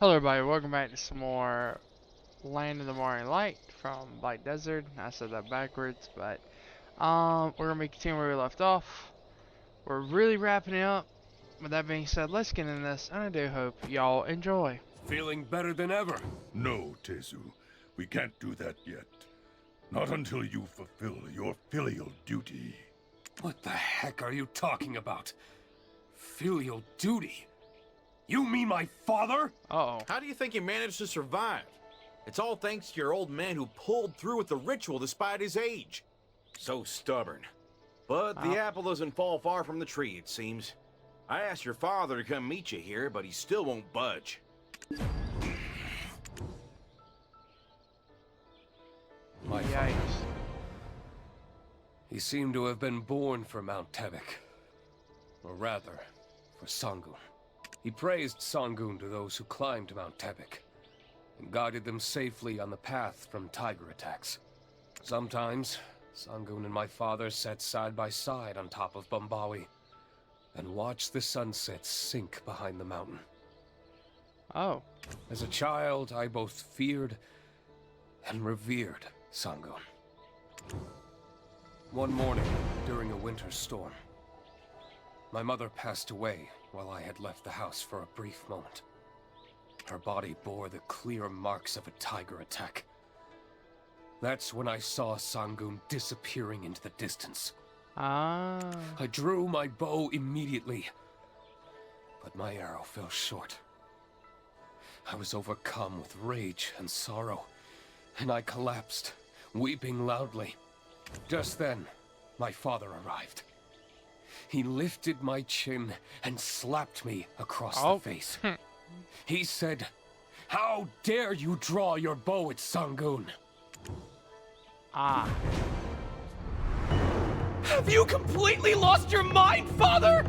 Hello everybody, welcome back to some more Land of the Morning Light from Black Desert. I said that backwards, but we're gonna be continuing where we left off. We're really wrapping it up. With that being said, let's get into this, and I do hope y'all enjoy. Feeling better than ever? No, Tezu. We can't do that yet. Not until you fulfill your filial duty. What the heck are you talking about? Filial duty? You mean my father? Uh-oh. How do you think he managed to survive? It's all thanks to your old man who pulled through with the ritual despite his age. So stubborn. But the apple doesn't fall far from the tree, it seems. I asked your father to come meet you here, but he still won't budge. My Yikes. father. He seemed to have been born for Mount Tebek. Or rather, for Sangoon. He praised Sangoon to those who climbed Mount Tebek, and guided them safely on the path from tiger attacks. Sometimes, Sangoon and my father sat side by side on top of Bombawi, and watched the sunset sink behind the mountain. Oh. As a child, I both feared and revered Sangoon. One morning, during a winter storm, my mother passed away while I had left the house for a brief moment. Her body bore the clear marks of a tiger attack. That's when I saw Sangoon disappearing into the distance. Ah. I drew my bow immediately, but my arrow fell short. I was overcome with rage and sorrow, and I collapsed, weeping loudly. Just then, my father arrived. He lifted my chin and slapped me across the face. He said, "How dare you draw your bow at Sangoon?" Ah. Have you completely lost your mind, Father?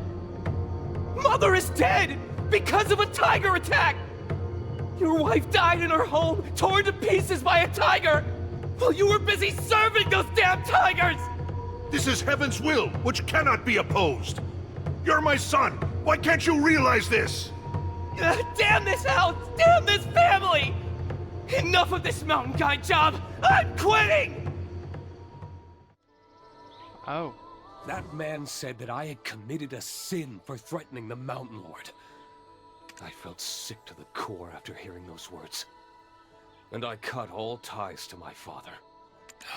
Mother is dead because of a tiger attack! Your wife died in her home, torn to pieces by a tiger, while you were busy serving those damn tigers! This is heaven's will, which cannot be opposed. You're my son. Why can't you realize this? Damn this house! Damn this family! Enough of this mountain guide job! I'm quitting! Oh. That man said that I had committed a sin for threatening the Mountain Lord. I felt sick to the core after hearing those words. And I cut all ties to my father.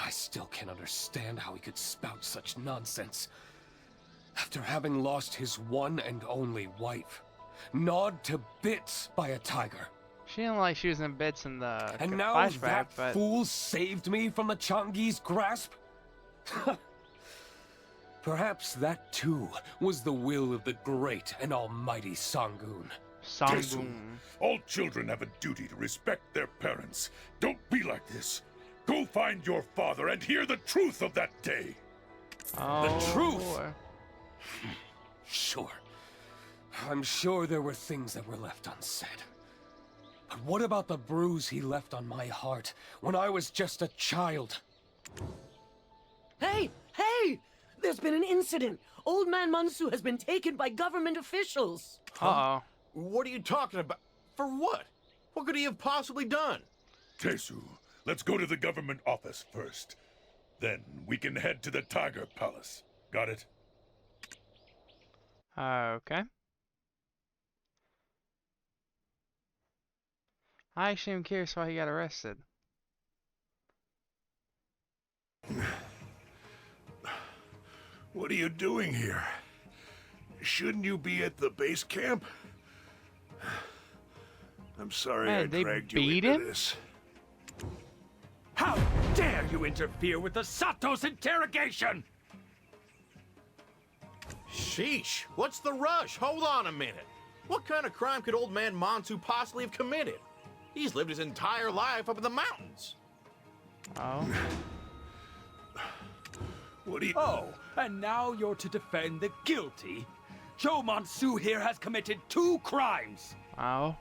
I still can't understand how he could spout such nonsense. After having lost his one and only wife, gnawed to bits by a tiger. She didn't like she was in bits in the And now flashback, that but... fool saved me from the Changi's grasp? Perhaps that too was the will of the great and almighty Sangoon. Sangoon. All children have a duty to respect their parents. Don't be like this. Go find your father and hear the truth of that day. Oh, The truth? boy. Sure. I'm sure there were things that were left unsaid. But what about the bruise he left on my heart when I was just a child? Hey! Hey! There's been an incident. Old Man Mansu has been taken by government officials. Uh-oh. What are you talking about? For what? What could he have possibly done? Tezu, let's go to the government office first. Then we can head to the Tiger Palace. Got it? Okay. I actually am curious why he got arrested. What are you doing here? Shouldn't you be at the base camp? I'm sorry Man, I they dragged you beat into him? this. How dare you interfere with the Sato's interrogation! Sheesh, what's the rush? Hold on a minute. What kind of crime could old man Mansu possibly have committed? He's lived his entire life up in the mountains. Oh. What do you... Oh, and now you're to defend the guilty? Joe Mansu here has committed 2 crimes. Oh.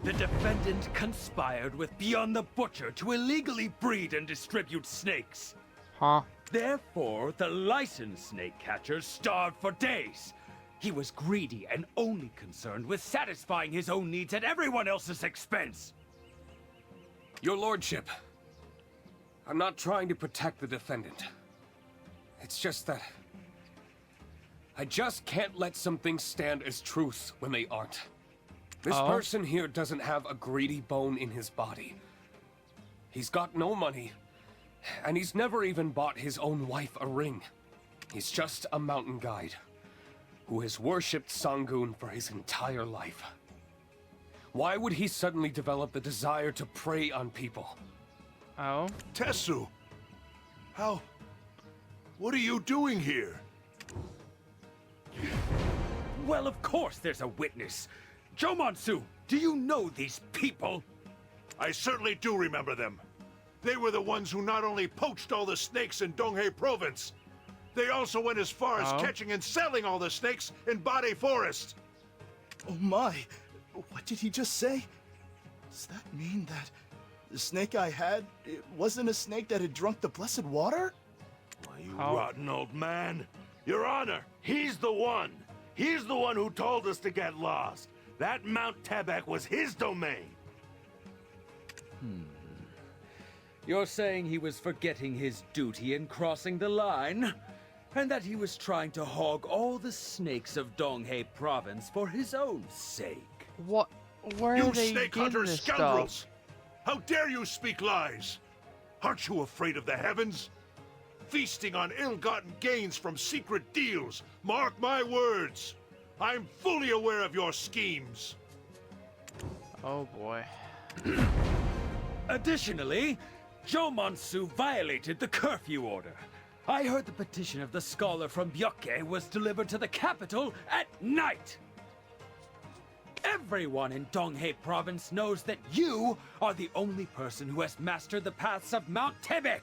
The defendant conspired with Beyond the Butcher to illegally breed and distribute snakes. Huh. Therefore, the licensed snake catchers starved for days, He was greedy and only concerned with satisfying his own needs at everyone else's expense. Your lordship, I'm not trying to protect the defendant. It's just that I just can't let some things stand as truth when they aren't. This person here doesn't have a greedy bone in his body. He's got no money, and he's never even bought his own wife a ring. He's just a mountain guide who has worshipped Sangoon for his entire life. Why would he suddenly develop the desire to prey on people? Oh? Tesu! How... What are you doing here? Well, of course there's a witness. Jomonsu, do you know these people? I certainly do remember them. They were the ones who not only poached all the snakes in Donghae Province, they also went as far as catching and selling all the snakes in Bade Forest. Oh my, what did he just say? Does that mean that the snake I had, it wasn't a snake that had drunk the blessed water? Why, you rotten old man. Your Honor, he's the one. He's the one who told us to get lost. That Mount Tebek was his domain. You're saying he was forgetting his duty in crossing the line? And that he was trying to hog all the snakes of Donghae Province for his own sake? What? Where You are they snake getting hunter this scoundrels! stuff? How dare you speak lies? Aren't you afraid of the heavens? Feasting on ill-gotten gains from secret deals. Mark my words. I'm fully aware of your schemes. Oh boy. Additionally, Jomonsu violated the curfew order. I heard the petition of the scholar from Byoke was delivered to the capital at night. Everyone in Donghae Province knows that you are the only person who has mastered the paths of Mount Tebek.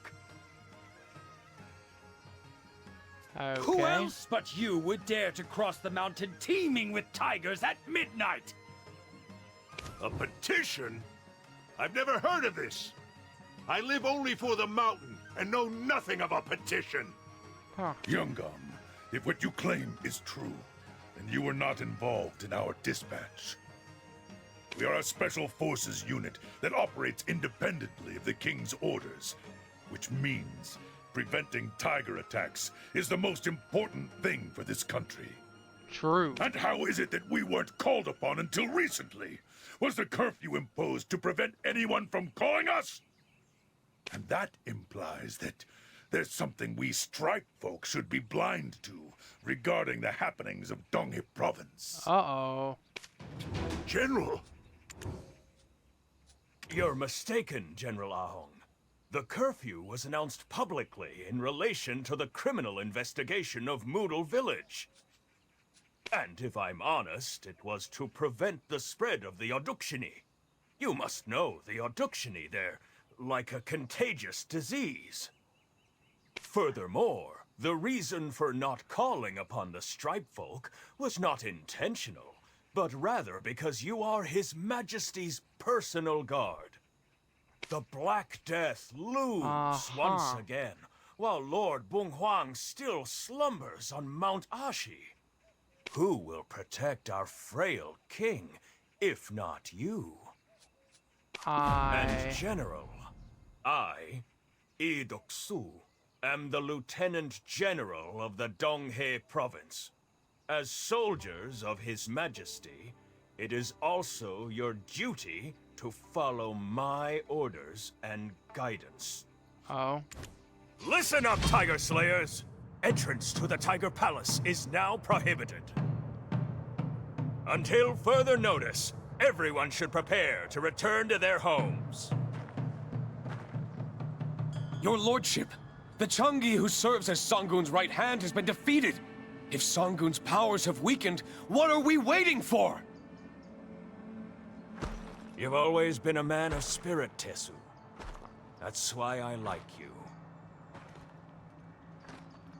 Okay. Who else but you would dare to cross the mountain teeming with tigers at midnight? A petition? I've never heard of this. I live only for the mountain and know nothing of a petition. Huh. Youngum, if what you claim is true, then you were not involved in our dispatch. We are a special forces unit that operates independently of the King's orders, which means preventing tiger attacks is the most important thing for this country. True. And how is it that we weren't called upon until recently? Was the curfew imposed to prevent anyone from calling us? And that implies that there's something we stripe folk should be blind to regarding the happenings of Donghae Province. Uh-oh. General! You're mistaken, General Ahong. The curfew was announced publicly in relation to the criminal investigation of Moodle Village. And if I'm honest, it was to prevent the spread of the Odukshini. You must know the Odukshini, they're like a contagious disease. Furthermore, the reason for not calling upon the Stripe Folk was not intentional, but rather because you are His Majesty's personal guard. The Black Death looms once again, while Lord Bunghuang still slumbers on Mount Ashi. Who will protect our frail king, if not you? And General, I, Lee Doksu, am the Lieutenant General of the Donghae Province. As soldiers of His Majesty, it is also your duty to follow my orders and guidance. Oh. Listen up, Tiger Slayers! Entrance to the Tiger Palace is now prohibited. Until further notice, everyone should prepare to return to their homes. Your lordship, the Changi who serves as Sangoon's right hand has been defeated. If Sangoon's powers have weakened, what are we waiting for? You've always been a man of spirit, Tesu. That's why I like you.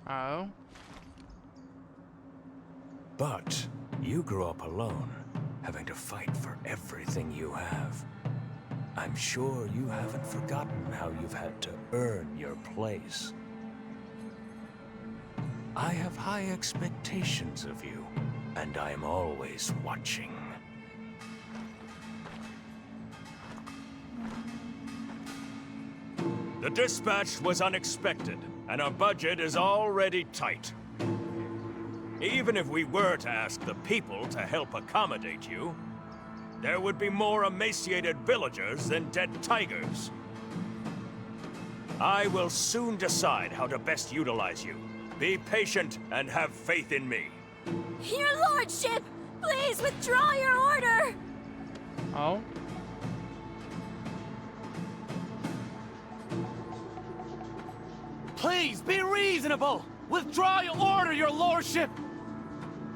Oh. But you grew up alone, having to fight for everything you have. I'm sure you haven't forgotten how you've had to earn your place. I have high expectations of you, and I'm always watching. The dispatch was unexpected, and our budget is already tight. Even if we were to ask the people to help accommodate you, there would be more emaciated villagers than dead tigers. I will soon decide how to best utilize you. Be patient and have faith in me. Your lordship, please withdraw your order. Oh? Please, be reasonable! Withdraw your order, your lordship!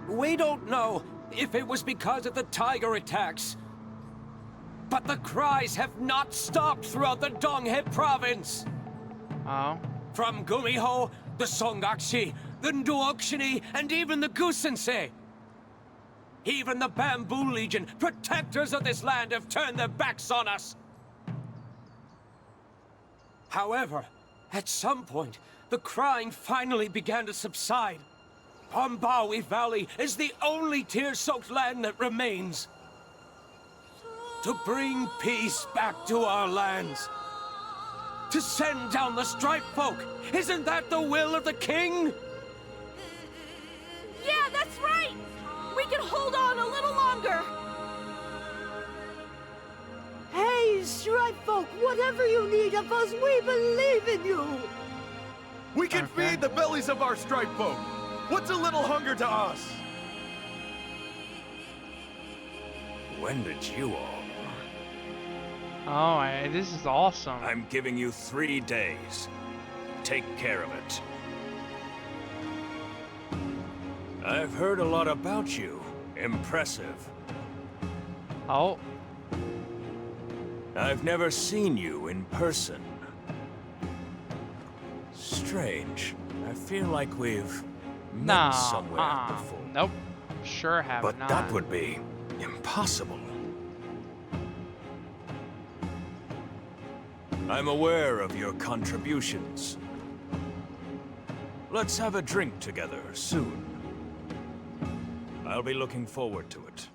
We don't know if it was because of the tiger attacks, but the cries have not stopped throughout the Donghae province. Oh? From Gumiho, the Songakshi, the Nduokshini, and even the Gusensei. Even the Bamboo Legion, protectors of this land, have turned their backs on us. However, at some point, the crying finally began to subside. Pambawi Valley is the only tear-soaked land that remains. To bring peace back to our lands. To send down the Stripe Folk. Isn't that the will of the king? Yeah, that's right. We can hold on a little longer. Hey, Stripe Folk, whatever you need of us, we believe in you. We can Okay. feed the bellies of our Stripe Folk. What's a little hunger to us? When did you all? Oh, this is awesome. I'm giving you 3 days. Take care of it. I've heard a lot about you. Impressive. Oh, I've never seen you in person. Strange. I feel like we've met no. somewhere before. Nope. Sure have But not. that would be impossible. I'm aware of your contributions. Let's have a drink together soon. I'll be looking forward to it.